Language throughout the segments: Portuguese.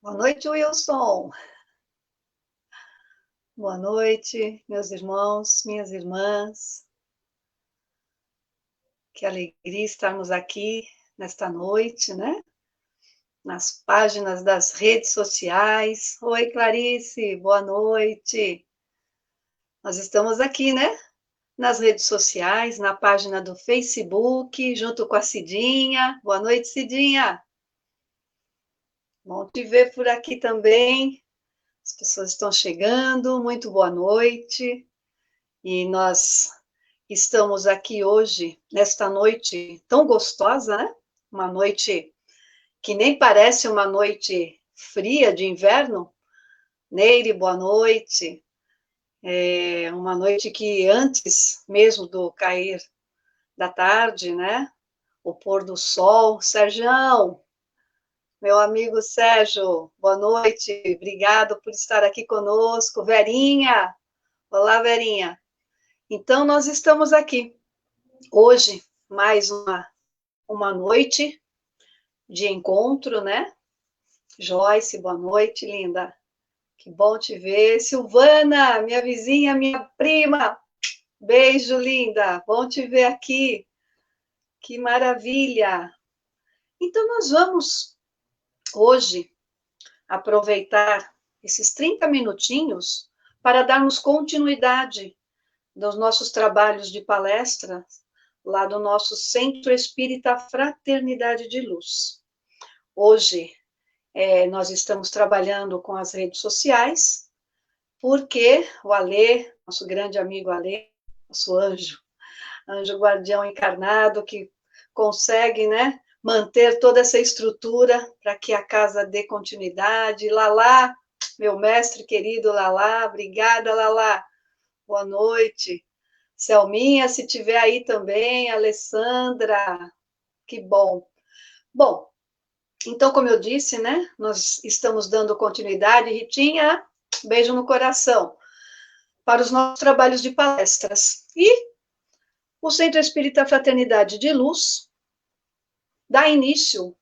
Boa noite, Wilson. Boa noite, meus irmãos, minhas irmãs. Que alegria estarmos aqui nesta noite, né? Nas páginas das redes sociais. Oi, Clarice, boa noite. Nós estamos aqui, né? Nas redes sociais, na página do Facebook, junto com a Cidinha. Boa noite, Cidinha. Bom te ver por aqui também. As pessoas estão chegando. Muito boa noite. E nós estamos aqui hoje, nesta noite tão gostosa, né? Uma noite que nem parece uma noite fria de inverno. Neire, boa noite. É uma noite que antes mesmo do cair da tarde, né? O pôr do sol. Serjão, meu amigo Sérgio, boa noite. Obrigado por estar aqui conosco. Verinha, olá, Verinha. Então, nós estamos aqui hoje, mais uma noite de encontro, né? Joyce, boa noite, linda. Que bom te ver. Silvana, minha vizinha, minha prima. Beijo, linda. Bom te ver aqui. Que maravilha. Então, nós vamos hoje aproveitar esses 30 minutinhos para darmos continuidade dos nossos trabalhos de palestra lá do nosso Centro Espírita Fraternidade de Luz. Hoje, nós estamos trabalhando com as redes sociais, porque o Alê, nosso grande amigo Alê, nosso anjo guardião encarnado, que consegue, né, manter toda essa estrutura para que a casa dê continuidade. Lalá, meu mestre querido Lalá, obrigada, Lalá. Boa noite. Selminha, se tiver aí também, Alessandra, que bom. Bom, então, como eu disse, né, nós estamos dando continuidade, Ritinha, beijo no coração, para os nossos trabalhos de palestras. E o Centro Espírita Fraternidade de Luz dá início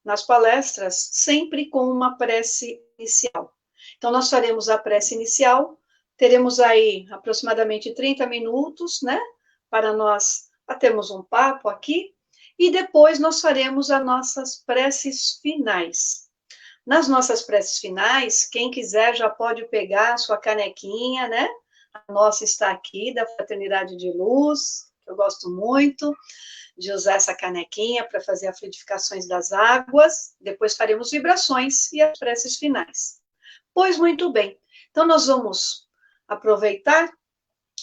nas palestras sempre com uma prece inicial. Então, nós faremos a prece inicial, teremos aí aproximadamente 30 minutos, né, para nós batermos um papo aqui, e depois nós faremos as nossas preces finais. Nas nossas preces finais, quem quiser já pode pegar a sua canequinha, né? A nossa está aqui, da Fraternidade de Luz, que eu gosto muito de usar essa canequinha para fazer as fluidificações das águas. Depois faremos vibrações e as preces finais. Pois muito bem. Então, nós vamos aproveitar,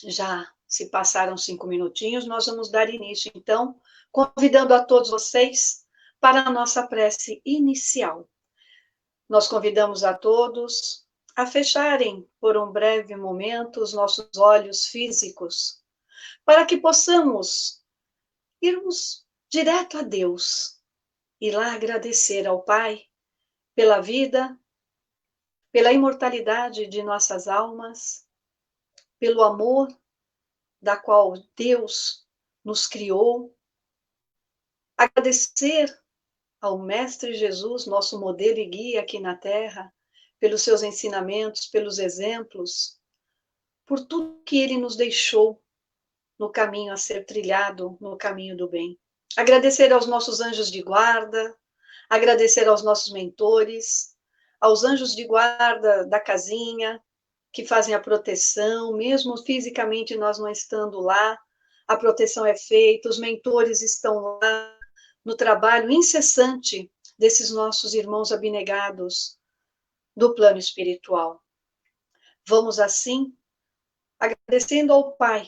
já se passaram 5 minutinhos, nós vamos dar início, então, convidando a todos vocês para a nossa prece inicial. Nós convidamos a todos a fecharem por um breve momento os nossos olhos físicos, para que possamos irmos direto a Deus e lá agradecer ao Pai pela vida, pela imortalidade de nossas almas, pelo amor da qual Deus nos criou, agradecer ao Mestre Jesus, nosso modelo e guia aqui na Terra, pelos seus ensinamentos, pelos exemplos, por tudo que ele nos deixou no caminho a ser trilhado, no caminho do bem. Agradecer aos nossos anjos de guarda, agradecer aos nossos mentores, aos anjos de guarda da casinha, que fazem a proteção, mesmo fisicamente nós não estando lá, a proteção é feita, os mentores estão lá, no trabalho incessante desses nossos irmãos abnegados do plano espiritual. Vamos assim, agradecendo ao Pai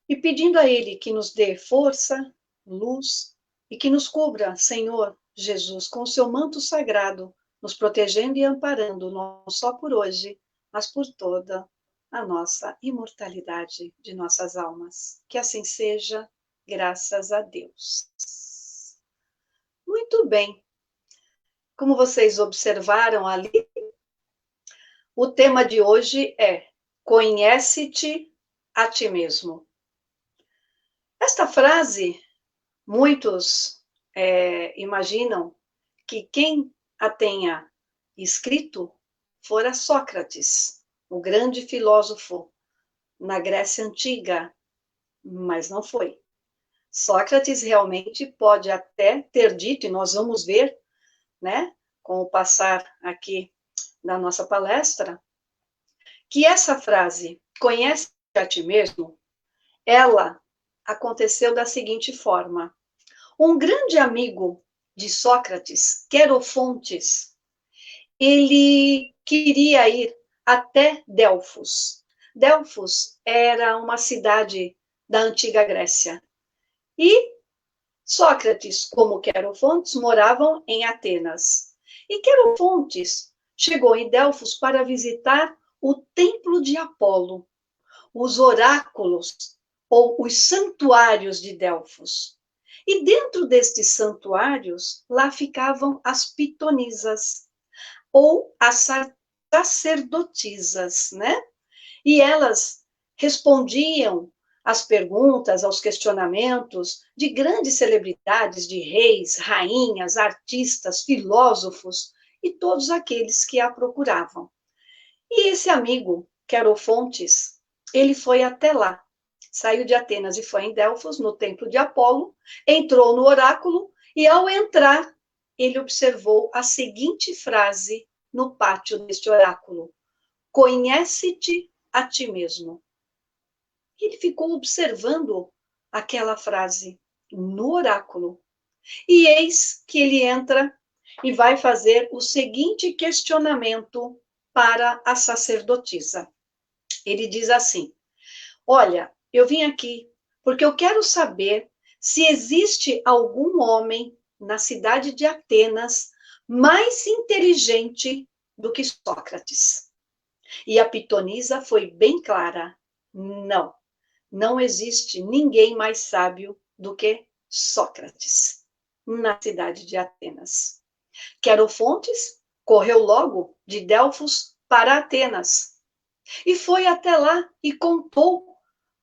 e pedindo a Ele que nos dê força, luz e que nos cubra, Senhor Jesus, com o seu manto sagrado, nos protegendo e amparando, não só por hoje, mas por toda a nossa imortalidade de nossas almas. Que assim seja, graças a Deus. Muito bem. Como vocês observaram ali, o tema de hoje é Conhece-te a ti mesmo. Esta frase, muitos imaginam que quem a tenha escrito fora Sócrates, o grande filósofo na Grécia Antiga, mas não foi. Sócrates realmente pode até ter dito, e nós vamos ver, né, com o passar aqui da nossa palestra, que essa frase, conhece a ti mesmo, ela aconteceu da seguinte forma. Um grande amigo de Sócrates, Querofontes, ele queria ir até Delfos. Delfos era uma cidade da antiga Grécia. E Sócrates, como Querofontes, moravam em Atenas. E Querofontes chegou em Delfos para visitar o templo de Apolo, os oráculos ou os santuários de Delfos. E dentro destes santuários, lá ficavam as pitonisas, ou as sacerdotisas, né? E elas respondiam às perguntas, aos questionamentos de grandes celebridades, de reis, rainhas, artistas, filósofos e todos aqueles que a procuravam. E esse amigo, Querofontes, ele foi até lá, saiu de Atenas e foi em Delfos, no templo de Apolo, entrou no oráculo e, ao entrar, ele observou a seguinte frase no pátio deste oráculo: conhece-te a ti mesmo. Ele ficou observando aquela frase no oráculo. E eis que ele entra e vai fazer o seguinte questionamento para a sacerdotisa. Ele diz assim: olha, eu vim aqui porque eu quero saber se existe algum homem na cidade de Atenas mais inteligente do que Sócrates. E a pitonisa foi bem clara: não, não existe ninguém mais sábio do que Sócrates na cidade de Atenas. Querofontes correu logo de Delfos para Atenas e foi até lá e contou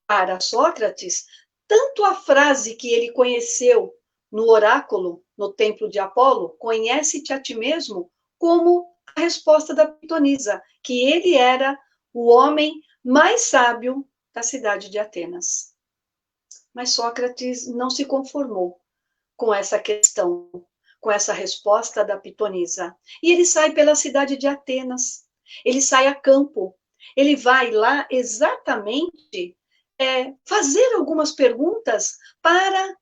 para Sócrates tanto a frase que ele conheceu no oráculo, no templo de Apolo, conhece-te a ti mesmo, como a resposta da pitonisa, que ele era o homem mais sábio da cidade de Atenas. Mas Sócrates não se conformou com essa questão, com essa resposta da pitonisa. E ele sai pela cidade de Atenas, ele sai a campo, ele vai lá exatamente fazer algumas perguntas para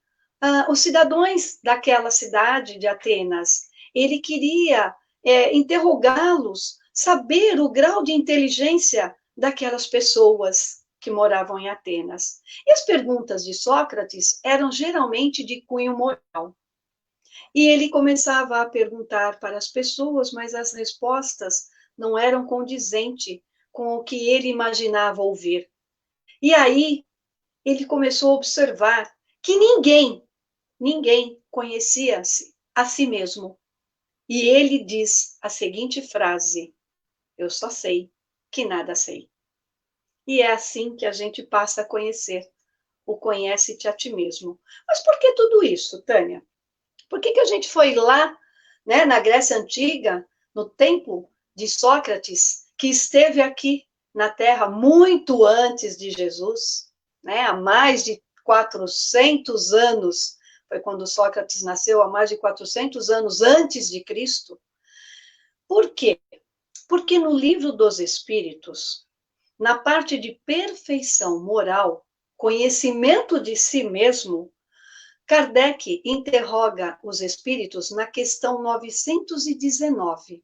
os cidadãos daquela cidade de Atenas. Ele queria interrogá-los, saber o grau de inteligência daquelas pessoas que moravam em Atenas. E as perguntas de Sócrates eram geralmente de cunho moral. E ele começava a perguntar para as pessoas, mas as respostas não eram condizentes com o que ele imaginava ouvir. E aí ele começou a observar que ninguém conhecia-se a si mesmo. E ele diz a seguinte frase: eu só sei que nada sei. E é assim que a gente passa a conhecer o conhece-te a ti mesmo. Mas por que tudo isso, Tânia? Por que a gente foi lá, né, na Grécia Antiga, no tempo de Sócrates, que esteve aqui na Terra muito antes de Jesus, né, há mais de 400 anos, foi quando Sócrates nasceu, há mais de 400 anos antes de Cristo. Por quê? Porque no livro dos Espíritos, na parte de perfeição moral, conhecimento de si mesmo, Kardec interroga os espíritos na questão 919.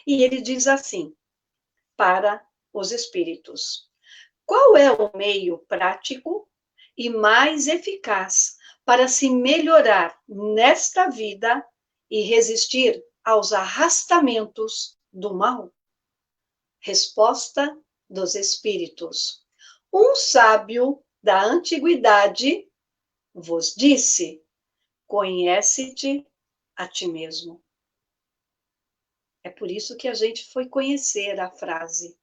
E ele diz assim, para os espíritos: qual é o meio prático e mais eficaz para se melhorar nesta vida e resistir aos arrastamentos do mal? Resposta dos espíritos: um sábio da antiguidade vos disse: conhece-te a ti mesmo. É por isso que a gente foi conhecer a frase,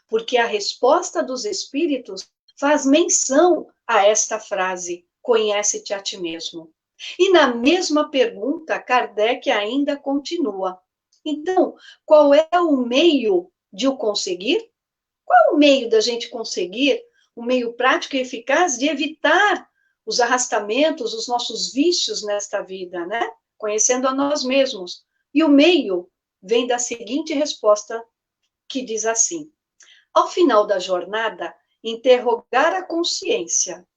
porque a resposta dos espíritos faz menção a esta frase: conhece-te a ti mesmo. E na mesma pergunta, Kardec ainda continua: Então, qual é o meio de o conseguir? Qual é o meio da gente conseguir, um meio prático e eficaz de evitar os arrastamentos, os nossos vícios nesta vida, né? Conhecendo a nós mesmos. E o meio vem da seguinte resposta, que diz assim: ao final da jornada, interrogar a consciência,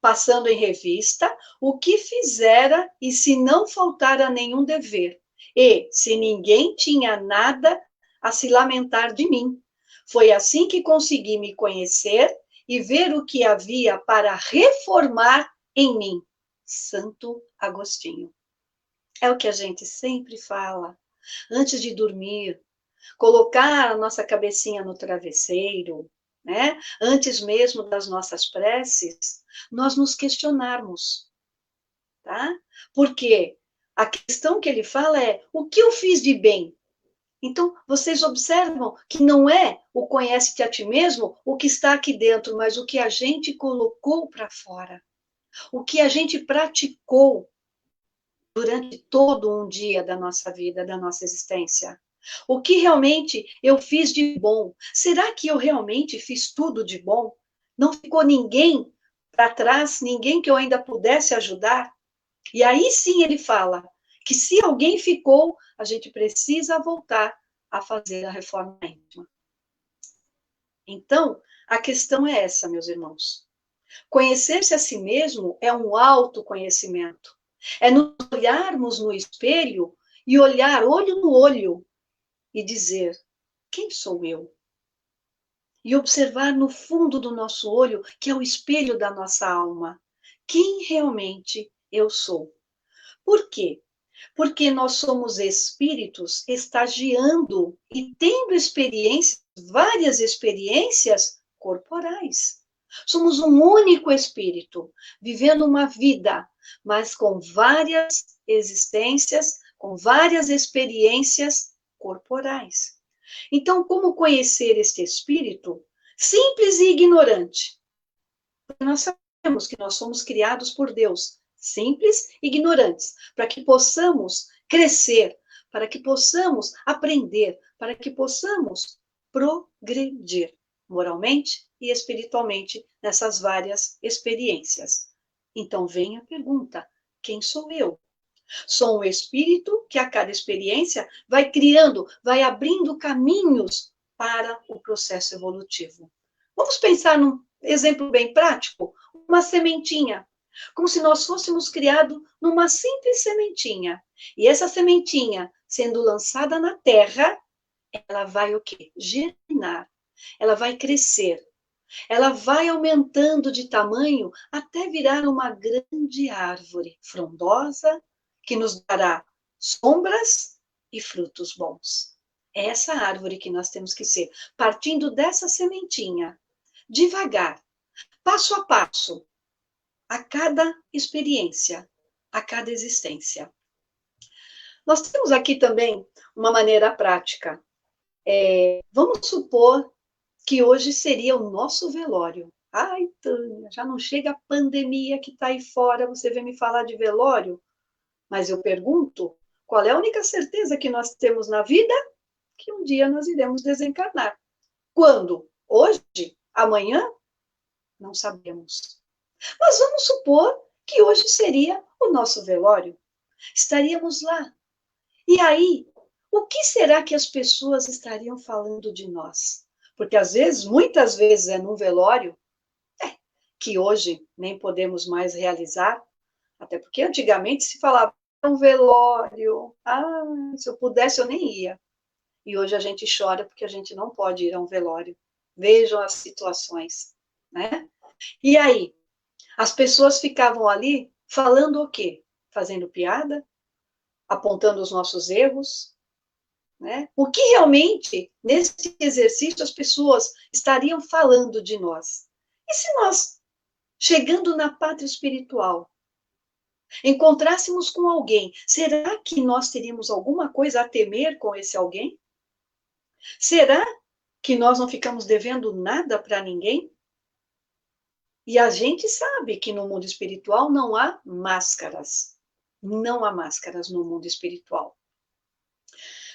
passando em revista o que fizera e se não faltara nenhum dever, e se ninguém tinha nada a se lamentar de mim. Foi assim que consegui me conhecer e ver o que havia para reformar em mim. Santo Agostinho. É o que a gente sempre fala antes de dormir, colocar a nossa cabecinha no travesseiro, né? Antes mesmo das nossas preces, nós nos questionarmos, tá? Porque a questão que ele fala é: o que eu fiz de bem? Então, vocês observam que não é o conhece-te a ti mesmo o que está aqui dentro, mas o que a gente colocou para fora, o que a gente praticou durante todo um dia da nossa vida, da nossa existência. O que realmente eu fiz de bom? Será que eu realmente fiz tudo de bom? Não ficou ninguém para trás, ninguém que eu ainda pudesse ajudar? E aí sim ele fala que se alguém ficou, a gente precisa voltar a fazer a reforma íntima. Então, a questão é essa, meus irmãos. Conhecer-se a si mesmo é um autoconhecimento. É nos olharmos no espelho e olhar olho no olho e dizer: quem sou eu? E observar no fundo do nosso olho, que é o espelho da nossa alma, quem realmente eu sou. Por quê? Porque nós somos espíritos estagiando e tendo experiências, várias experiências corporais. Somos um único espírito, vivendo uma vida, mas com várias existências, com várias experiências corporais. Então, como conhecer este espírito simples e ignorante? Porque nós sabemos que nós somos criados por Deus, simples e ignorantes, para que possamos crescer, para que possamos aprender, para que possamos progredir moralmente e espiritualmente nessas várias experiências. Então vem a pergunta: quem sou eu? Sou um espírito que a cada experiência vai criando, vai abrindo caminhos para o processo evolutivo. Vamos pensar num exemplo bem prático? Uma sementinha. Como se nós fôssemos criados numa simples sementinha. E essa sementinha, sendo lançada na terra, ela vai o quê? Germinar. Ela vai crescer. Ela vai aumentando de tamanho até virar uma grande árvore frondosa que nos dará sombras e frutos bons. É essa árvore que nós temos que ser, partindo dessa sementinha, devagar, passo a passo, a cada experiência, a cada existência. Nós temos aqui também uma maneira prática. Vamos supor que hoje seria o nosso velório. Ai, Tânia, já não chega a pandemia que está aí fora, você vem me falar de velório? Mas eu pergunto, qual é a única certeza que nós temos na vida? Que um dia nós iremos desencarnar. Quando? Hoje? Amanhã? Não sabemos. Mas vamos supor que hoje seria o nosso velório. Estaríamos lá. E aí, o que será que as pessoas estariam falando de nós? Porque às vezes, muitas vezes é num velório, que hoje nem podemos mais realizar, até porque antigamente se falava um velório, se eu pudesse eu nem ia. E hoje a gente chora porque a gente não pode ir a um velório. Vejam as situações, né? E aí, as pessoas ficavam ali falando o quê? Fazendo piada, apontando os nossos erros, né? O que realmente, nesse exercício, as pessoas estariam falando de nós? E se nós, chegando na pátria espiritual, encontrássemos com alguém, será que nós teríamos alguma coisa a temer com esse alguém? Será que nós não ficamos devendo nada para ninguém? E a gente sabe que no mundo espiritual não há máscaras. Não há máscaras no mundo espiritual.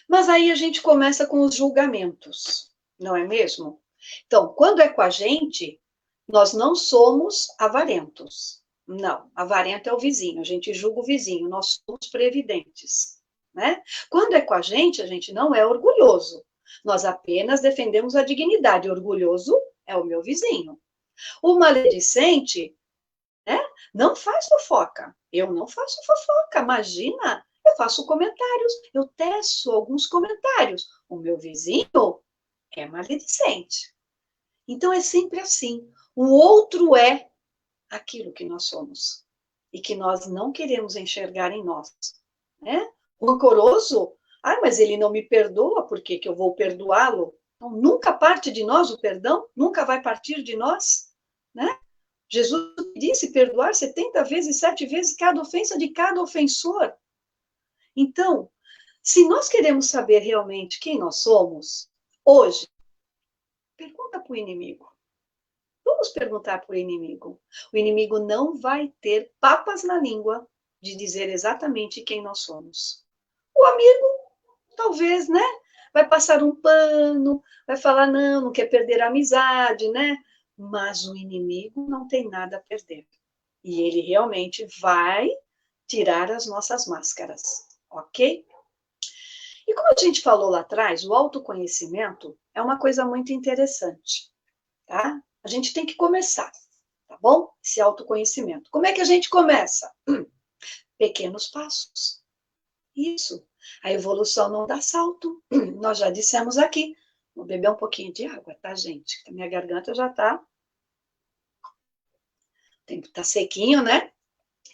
Mas aí a gente começa com os julgamentos, não é mesmo? Então, quando é com a gente, nós não somos avarentos. Não, avarento é o vizinho, a gente julga o vizinho, nós somos previdentes, né? Quando é com a gente não é orgulhoso. Nós apenas defendemos a dignidade. Orgulhoso é o meu vizinho. O maledicente, né, não faz fofoca. Eu não faço fofoca, imagina. Eu faço comentários, eu teço alguns comentários. O meu vizinho é maledicente. Então é sempre assim. O outro é aquilo que nós somos e que nós não queremos enxergar em nós, né? O rancoroso, mas ele não me perdoa, por que que eu vou perdoá-lo? Então, nunca parte de nós o perdão, nunca vai partir de nós, né? Jesus disse perdoar 70 vezes, 7 vezes cada ofensa de cada ofensor. Então, se nós queremos saber realmente quem nós somos, hoje, pergunta para o inimigo. Vamos perguntar para o inimigo. O inimigo não vai ter papas na língua de dizer exatamente quem nós somos. O amigo, talvez, né? Vai passar um pano, vai falar, não, não quer perder a amizade, né? Mas o inimigo não tem nada a perder. E ele realmente vai tirar as nossas máscaras, ok? E como a gente falou lá atrás, o autoconhecimento é uma coisa muito interessante, tá? A gente tem que começar, tá bom? Esse autoconhecimento. Como é que a gente começa? Pequenos passos. Isso. A evolução não dá salto. Nós já dissemos aqui. Vou beber um pouquinho de água, tá, gente? A minha garganta já tá. O tempo tá sequinho, né?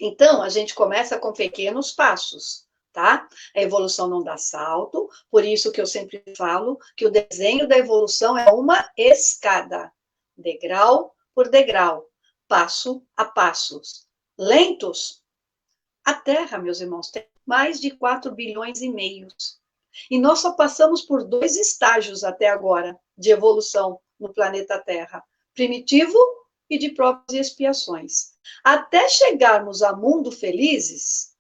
Então, a gente começa com pequenos passos, tá? A evolução não dá salto, por isso que eu sempre falo que o desenho da evolução é uma escada, degrau por degrau, passo a passos. Lentos? A Terra, meus irmãos, tem mais de 4 bilhões e meio. E nós só passamos por 2 estágios até agora de evolução no planeta Terra: primitivo e de provas e expiações. Até chegarmos a mundo felizes,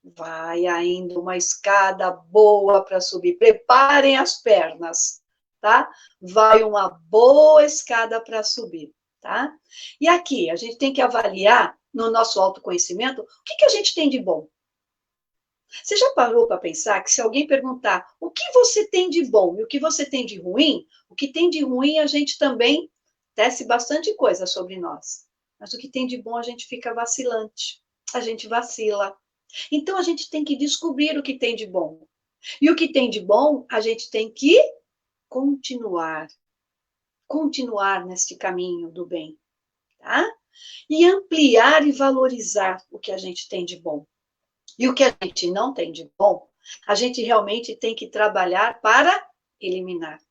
vai ainda uma escada boa para subir. Preparem as pernas, tá? Vai uma boa escada para subir, tá? E aqui, a gente tem que avaliar no nosso autoconhecimento o que, que a gente tem de bom. Você já parou para pensar que se alguém perguntar o que você tem de bom e o que você tem de ruim, o que tem de ruim a gente também tece bastante coisa sobre nós. Mas o que tem de bom a gente fica vacilante, a gente vacila. Então a gente tem que descobrir o que tem de bom. E o que tem de bom, a gente tem que continuar, continuar neste caminho do bem, tá? E ampliar e valorizar o que a gente tem de bom. E o que a gente não tem de bom, a gente realmente tem que trabalhar para eliminar.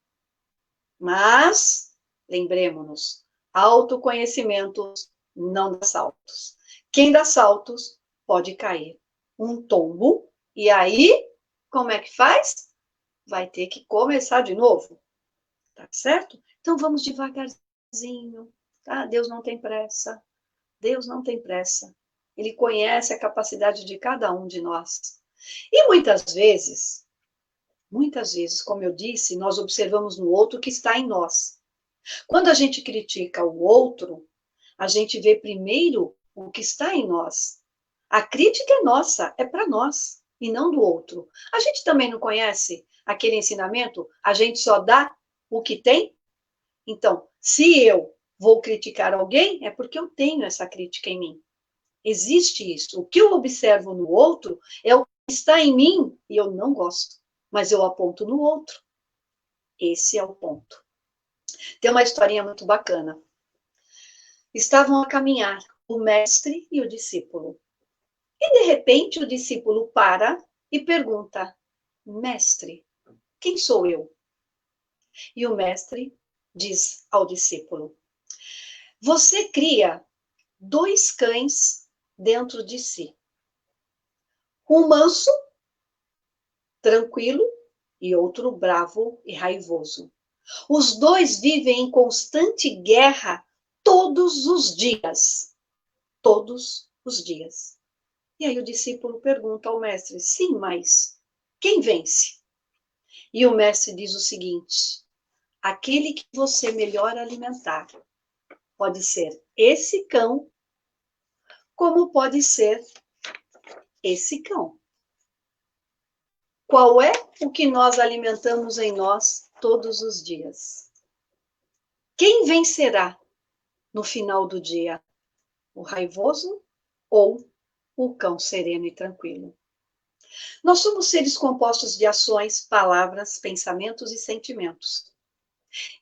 Mas, lembremos-nos, autoconhecimento não dá saltos. Quem dá saltos pode cair. Um tombo, e aí, como é que faz? Vai ter que começar de novo, tá certo? Então vamos devagarzinho, tá? Deus não tem pressa. Deus não tem pressa. Ele conhece a capacidade de cada um de nós. E muitas vezes, como eu disse, nós observamos no outro o que está em nós. Quando a gente critica o outro, a gente vê primeiro o que está em nós. A crítica é nossa, é para nós, e não do outro. A gente também não conhece aquele ensinamento? A gente só dá o que tem? Então, se eu vou criticar alguém, é porque eu tenho essa crítica em mim. Existe isso. O que eu observo no outro é o que está em mim e eu não gosto, mas eu aponto no outro. Esse é o ponto. Tem uma historinha muito bacana. Estavam a caminhar o mestre e o discípulo. E, de repente, o discípulo para e pergunta: Mestre, quem sou eu? E o mestre diz ao discípulo: Você cria 2 cães dentro de si. Um manso, tranquilo, e outro bravo e raivoso. Os 2 vivem em constante guerra todos os dias. Todos os dias. E aí o discípulo pergunta ao mestre: sim, mas quem vence? E o mestre diz o seguinte: aquele que você melhor alimentar pode ser esse cão, como pode ser esse cão. Qual é o que nós alimentamos em nós todos os dias? Quem vencerá no final do dia? O raivoso ou o cão sereno e tranquilo? Nós somos seres compostos de ações, palavras, pensamentos e sentimentos.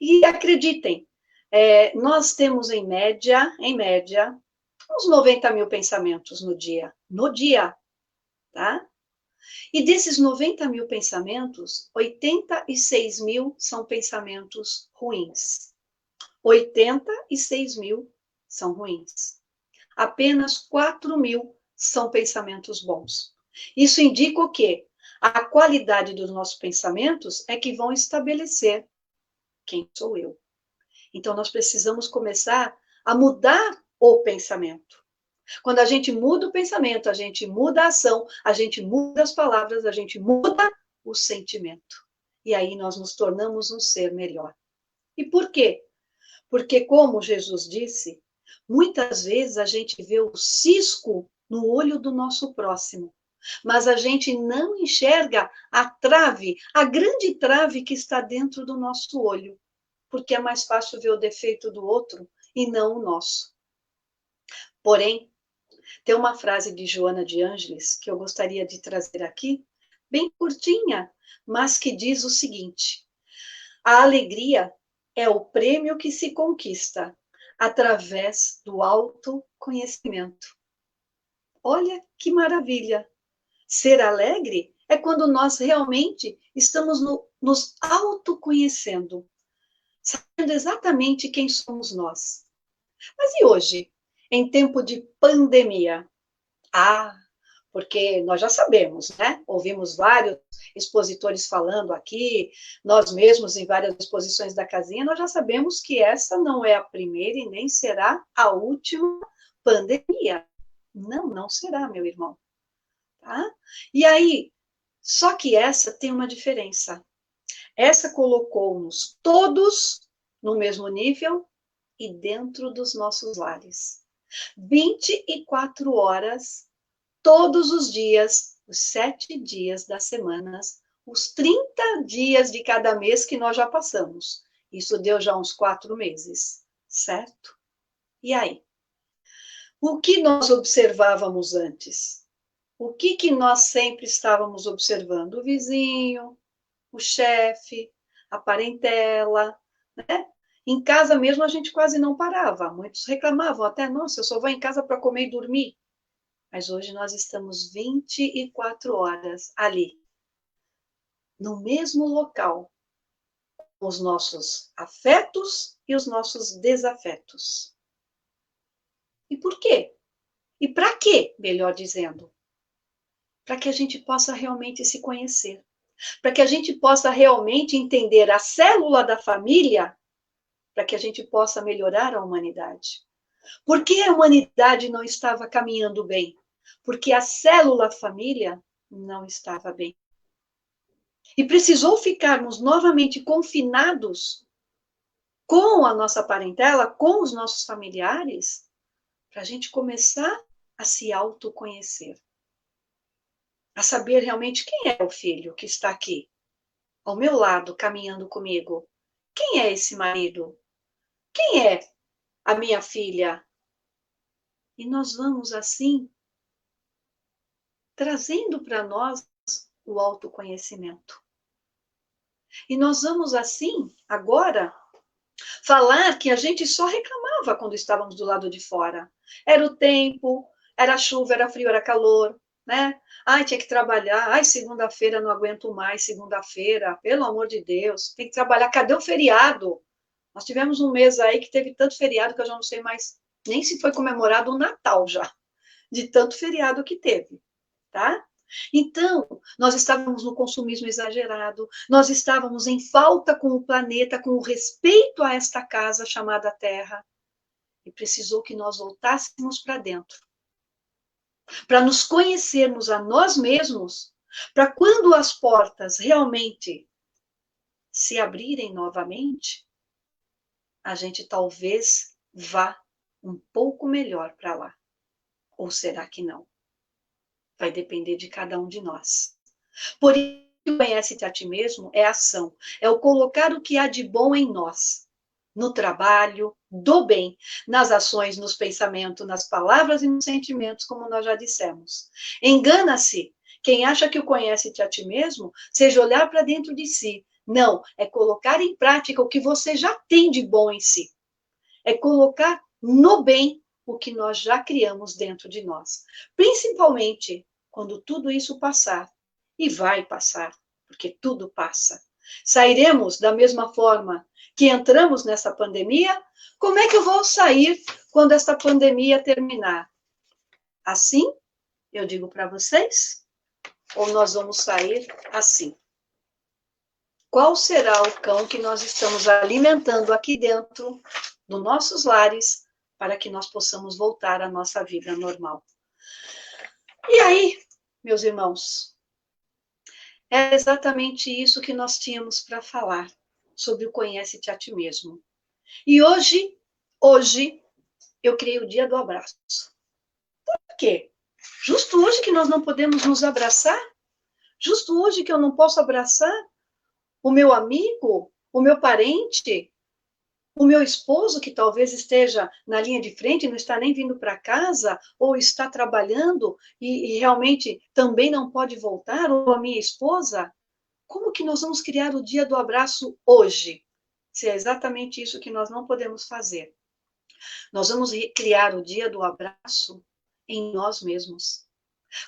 E acreditem, nós temos em média, uns 90 mil pensamentos no dia, tá? E desses 90 mil pensamentos, 86 mil são pensamentos ruins. 86 mil são ruins. Apenas 4 mil são pensamentos bons. Isso indica o quê? A qualidade dos nossos pensamentos é que vão estabelecer quem sou eu. Então, nós precisamos começar a mudar o pensamento. Quando a gente muda o pensamento, a gente muda a ação, a gente muda as palavras, a gente muda o sentimento. E aí nós nos tornamos um ser melhor. E por quê? Porque, como Jesus disse, muitas vezes a gente vê o cisco no olho do nosso próximo, mas a gente não enxerga a trave, a grande trave que está dentro do nosso olho, porque é mais fácil ver o defeito do outro e não o nosso. Porém, tem uma frase de Joana de Ângeles que eu gostaria de trazer aqui, bem curtinha, mas que diz o seguinte: a alegria é o prêmio que se conquista através do autoconhecimento. Olha que maravilha! Ser alegre é quando nós realmente estamos nos autoconhecendo, sabendo exatamente quem somos nós. Mas e hoje, em tempo de pandemia? Porque nós já sabemos, né? Ouvimos vários expositores falando aqui, nós mesmos em várias exposições da casinha, nós já sabemos que essa não é a primeira e nem será a última pandemia. Não, não será, meu irmão. Tá? E aí, só que essa tem uma diferença. Essa colocou-nos todos no mesmo nível e dentro dos nossos lares. 24 horas, todos os dias, os 7 dias das semanas, os 30 dias de cada mês que nós já passamos. Isso deu já uns 4 meses, certo? E aí? O que nós observávamos antes? O que nós sempre estávamos observando? O vizinho, o chefe, a parentela, né? Em casa mesmo a gente quase não parava. Muitos reclamavam até, nossa, eu só vou em casa para comer e dormir. Mas hoje nós estamos 24 horas ali, no mesmo local, com os nossos afetos e os nossos desafetos. E por quê? E para quê, melhor dizendo? Para que a gente possa realmente se conhecer. Para que a gente possa realmente entender a célula da família, para que a gente possa melhorar a humanidade. Por que a humanidade não estava caminhando bem? Porque a célula família não estava bem. E precisou ficarmos novamente confinados com a nossa parentela, com os nossos familiares, para a gente começar a se autoconhecer. A saber realmente quem é o filho que está aqui, ao meu lado, caminhando comigo. Quem é esse marido? Quem é a minha filha? E nós vamos assim, trazendo para nós o autoconhecimento. E nós vamos assim, agora, falar que a gente só reclamava quando estávamos do lado de fora. Era o tempo, era chuva, era frio, era calor, né? Ai, tinha que trabalhar. Ai, segunda-feira não aguento mais, segunda-feira, pelo amor de Deus, tem que trabalhar. Cadê o feriado? Nós tivemos um mês aí que teve tanto feriado que eu já não sei mais nem se foi comemorado o Natal já, de tanto feriado que teve, tá? Então, nós estávamos no consumismo exagerado, nós estávamos em falta com o planeta, com o respeito a esta casa chamada Terra, e precisou que nós voltássemos para dentro, para nos conhecermos a nós mesmos, para quando as portas realmente se abrirem novamente, a gente talvez vá um pouco melhor para lá. Ou será que não? Vai depender de cada um de nós. Por isso, conhece-te a ti mesmo é ação, é o colocar o que há de bom em nós, no trabalho, do bem, nas ações, nos pensamentos, nas palavras e nos sentimentos, como nós já dissemos. Engana-se quem acha que o conhece-te a ti mesmo, seja olhar para dentro de si. Não, é colocar em prática o que você já tem de bom em si. É colocar no bem o que nós já criamos dentro de nós. Principalmente quando tudo isso passar. E vai passar, porque tudo passa. Sairemos da mesma forma que entramos nessa pandemia? Como é que eu vou sair quando esta pandemia terminar? Assim, eu digo para vocês, ou nós vamos sair assim? Qual será o cão que nós estamos alimentando aqui dentro dos nossos lares para que nós possamos voltar à nossa vida normal? E aí, meus irmãos, é exatamente isso que nós tínhamos para falar sobre o conhece-te a ti mesmo. E hoje, eu criei o dia do abraço. Por quê? Justo hoje que nós não podemos nos abraçar? Justo hoje que eu não posso abraçar o meu amigo, o meu parente, o meu esposo, que talvez esteja na linha de frente, não está nem vindo para casa, ou está trabalhando e realmente também não pode voltar, ou a minha esposa? Como que nós vamos criar o dia do abraço hoje? Se é exatamente isso que nós não podemos fazer. Nós vamos criar o dia do abraço em nós mesmos.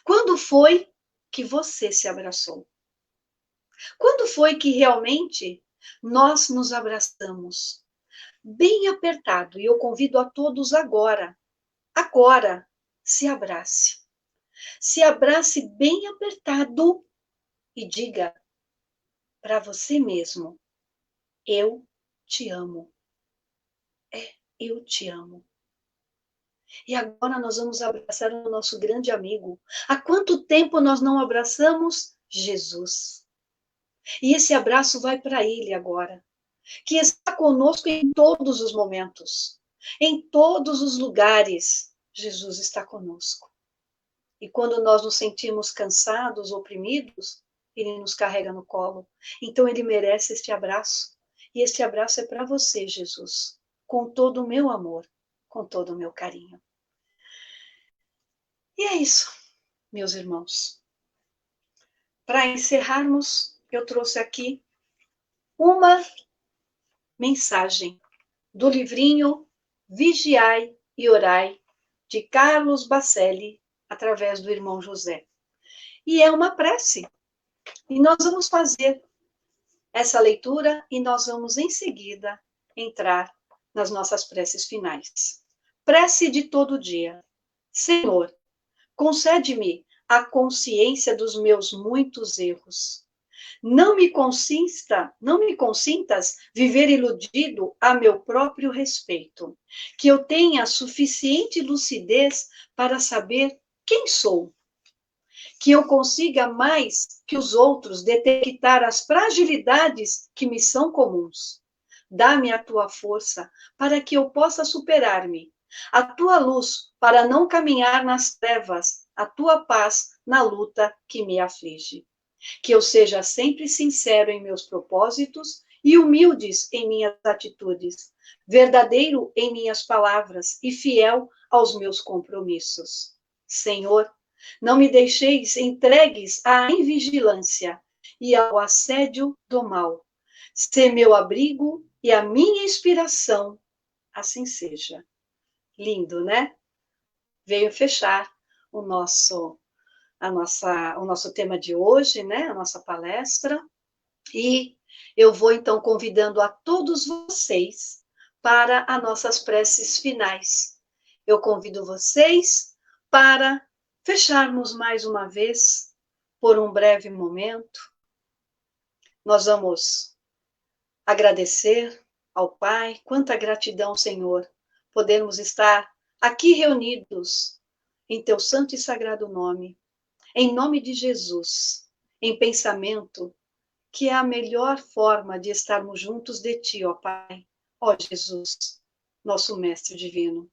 Quando foi que você se abraçou? Quando foi que realmente nós nos abraçamos? Bem apertado, e eu convido a todos agora, se abrace. Se abrace bem apertado e diga para você mesmo, eu te amo. Eu te amo. E agora nós vamos abraçar o nosso grande amigo. Há quanto tempo nós não abraçamos Jesus? E esse abraço vai para ele agora, que está conosco em todos os momentos, em todos os lugares. Jesus está conosco. E quando nós nos sentimos cansados, oprimidos, ele nos carrega no colo. Então ele merece este abraço. E este abraço é para você, Jesus, com todo o meu amor, com todo o meu carinho. E é isso, meus irmãos. Para encerrarmos, eu trouxe aqui uma mensagem do livrinho Vigiai e Orai, de Carlos Bacelli, através do irmão José. E é uma prece. E nós vamos fazer essa leitura e nós vamos, em seguida, entrar nas nossas preces finais. Prece de todo dia. Senhor, concede-me a consciência dos meus muitos erros. Não me consintas viver iludido a meu próprio respeito, que eu tenha suficiente lucidez para saber quem sou, que eu consiga mais que os outros detectar as fragilidades que me são comuns. Dá-me a tua força para que eu possa superar-me, a tua luz para não caminhar nas trevas, a tua paz na luta que me aflige. Que eu seja sempre sincero em meus propósitos e humildes em minhas atitudes, verdadeiro em minhas palavras e fiel aos meus compromissos. Senhor, não me deixeis entregues à invigilância e ao assédio do mal. Sê meu abrigo e a minha inspiração, assim seja. Lindo, né? Veio fechar o nosso tema de hoje, né? A nossa palestra. E eu vou, então, convidando a todos vocês para as nossas preces finais. Eu convido vocês para fecharmos mais uma vez, por um breve momento. Nós vamos agradecer ao Pai, quanta gratidão, Senhor, podermos estar aqui reunidos em Teu santo e sagrado nome, em nome de Jesus, em pensamento, que é a melhor forma de estarmos juntos de Ti, ó Pai, ó Jesus, nosso Mestre Divino.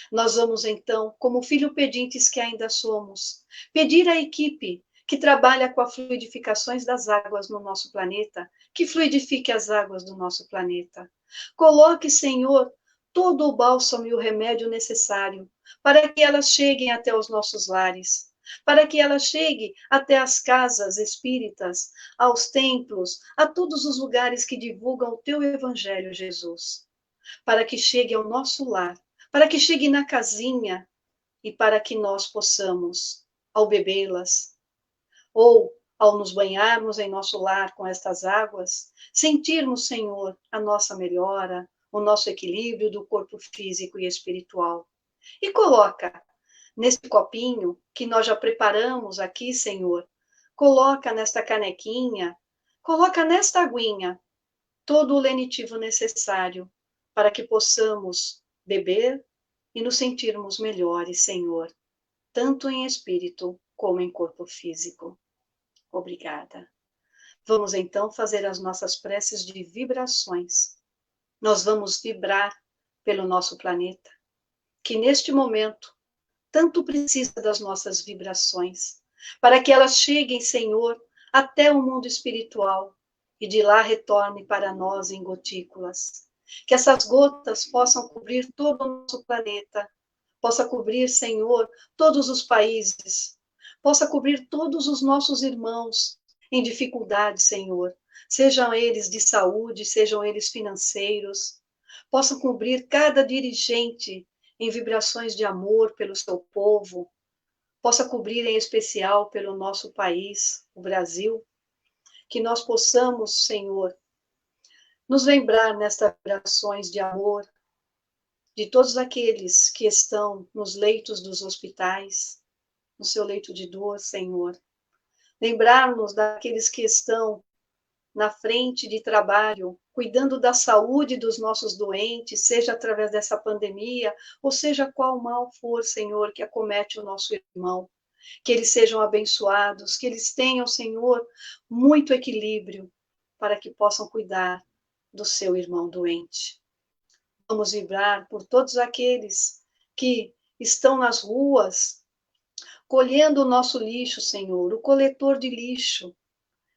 Nós vamos então, como filho pedintes que ainda somos, pedir à equipe que trabalha com as fluidificações das águas no nosso planeta, que fluidifique as águas do nosso planeta. Coloque, Senhor, todo o bálsamo e o remédio necessário para que elas cheguem até os nossos lares, para que elas cheguem até as casas espíritas, aos templos, a todos os lugares que divulgam o Teu Evangelho, Jesus, para que chegue ao nosso lar, para que chegue na casinha e para que nós possamos, ao bebê-las, ou ao nos banharmos em nosso lar com estas águas, sentirmos, Senhor, a nossa melhora, o nosso equilíbrio do corpo físico e espiritual. E coloca nesse copinho que nós já preparamos aqui, Senhor, coloca nesta canequinha, coloca nesta aguinha todo o lenitivo necessário para que possamos beber e nos sentirmos melhores, Senhor, tanto em espírito como em corpo físico. Obrigada. Vamos então fazer as nossas preces de vibrações. Nós vamos vibrar pelo nosso planeta, que neste momento tanto precisa das nossas vibrações, para que elas cheguem, Senhor, até o mundo espiritual e de lá retorne para nós em gotículas. Que essas gotas possam cobrir todo o nosso planeta, possa cobrir, Senhor, todos os países, possa cobrir todos os nossos irmãos em dificuldade, Senhor, sejam eles de saúde, sejam eles financeiros, possam cobrir cada dirigente em vibrações de amor pelo seu povo, possa cobrir em especial pelo nosso país, o Brasil, que nós possamos, Senhor, nos lembrar nestas vibrações de amor, de todos aqueles que estão nos leitos dos hospitais, no seu leito de dor, Senhor. Lembrar-nos daqueles que estão na frente de trabalho, cuidando da saúde dos nossos doentes, seja através dessa pandemia, ou seja qual mal for, Senhor, que acomete o nosso irmão. Que eles sejam abençoados, que eles tenham, Senhor, muito equilíbrio para que possam cuidar do seu irmão doente. Vamos vibrar por todos aqueles que estão nas ruas, colhendo o nosso lixo, Senhor, o coletor de lixo,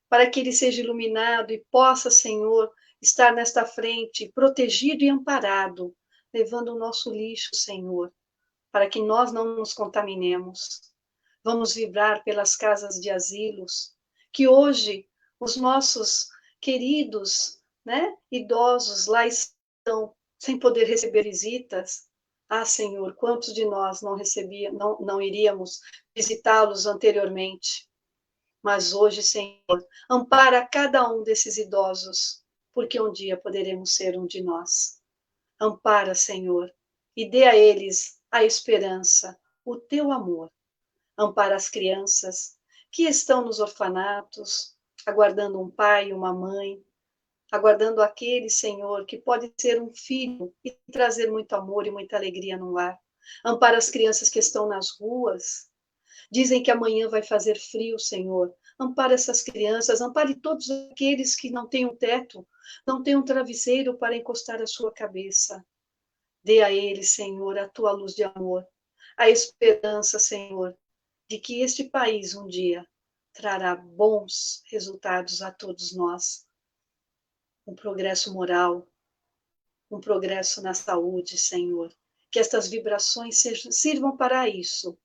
para que ele seja iluminado e possa, Senhor, estar nesta frente, protegido e amparado, levando o nosso lixo, Senhor, para que nós não nos contaminemos. Vamos vibrar pelas casas de asilos, que hoje os nossos queridos, né, idosos lá estão sem poder receber visitas. Ah, Senhor, quantos de nós não iríamos visitá-los anteriormente? Mas hoje, Senhor, ampara cada um desses idosos, porque um dia poderemos ser um de nós. Ampara, Senhor, e dê a eles a esperança, o teu amor. Ampara as crianças que estão nos orfanatos, aguardando um pai e uma mãe, aguardando aquele, Senhor, que pode ser um filho e trazer muito amor e muita alegria no lar. Ampara as crianças que estão nas ruas. Dizem que amanhã vai fazer frio, Senhor. Ampara essas crianças, ampare todos aqueles que não têm um teto, não têm um travesseiro para encostar a sua cabeça. Dê a eles, Senhor, a tua luz de amor, a esperança, Senhor, de que este país um dia trará bons resultados a todos nós. Um progresso moral, um progresso na saúde, Senhor. Que estas vibrações sirvam para isso.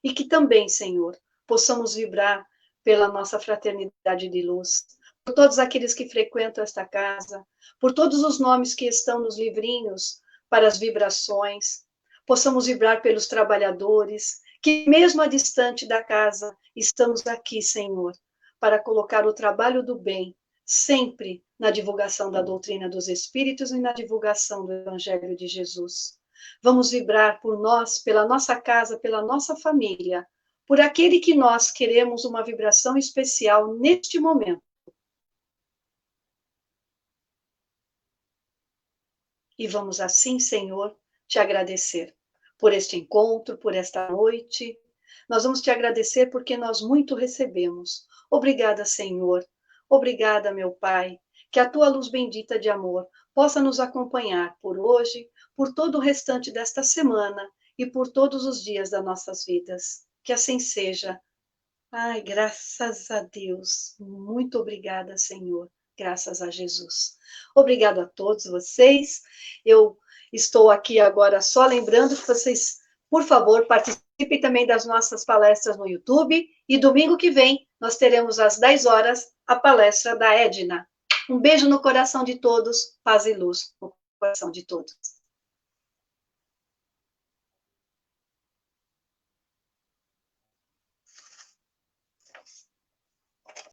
E que também, Senhor, possamos vibrar pela nossa fraternidade de luz, por todos aqueles que frequentam esta casa, por todos os nomes que estão nos livrinhos para as vibrações, possamos vibrar pelos trabalhadores, que mesmo a distante da casa, estamos aqui, Senhor, para colocar o trabalho do bem, sempre na divulgação da doutrina dos Espíritos e na divulgação do Evangelho de Jesus. Vamos vibrar por nós, pela nossa casa, pela nossa família, por aquele que nós queremos uma vibração especial neste momento. E vamos assim, Senhor, te agradecer por este encontro, por esta noite. Nós vamos te agradecer porque nós muito recebemos. Obrigada, Senhor, Obrigada, meu Pai, que a tua luz bendita de amor possa nos acompanhar por hoje, por todo o restante desta semana e por todos os dias das nossas vidas. Que assim seja. Ai, graças a Deus. Muito obrigada, Senhor. Graças a Jesus. Obrigado a todos vocês. Eu estou aqui agora só lembrando que vocês, por favor, participem também das nossas palestras no YouTube. E domingo que vem, nós teremos às 10 horas a palestra da Edna. Um beijo no coração de todos, paz e luz no coração de todos.